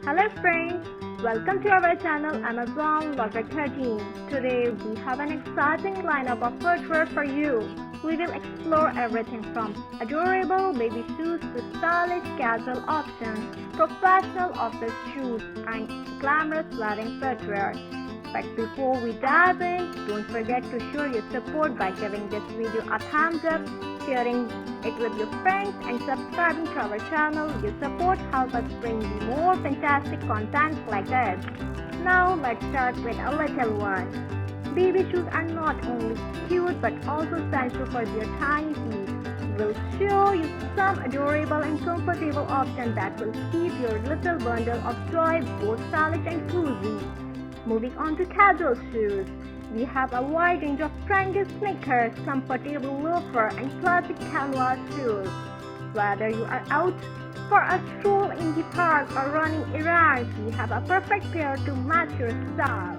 Hello friends, welcome to our channel Amazon Lover 13. Today we have an exciting lineup of footwear for you. We will explore everything from adorable baby shoes to stylish casual options, professional office shoes and glamorous wedding footwear. But before we dive in, don't forget to show your support by giving this video a thumbs up, sharing it with your friends and subscribing to our channel. Your support helps us bring you more fantastic content like this. Now let's start with a little one. Baby shoes are not only cute but also essential for their tiny feet. We'll show you some adorable and comfortable options that will keep your little bundle of joy both stylish and cozy. Moving on to casual shoes, we have a wide range of trendy sneakers, comfortable loafer and classic canvas shoes. Whether you are out for a stroll in the park or running errands, we have a perfect pair to match your style.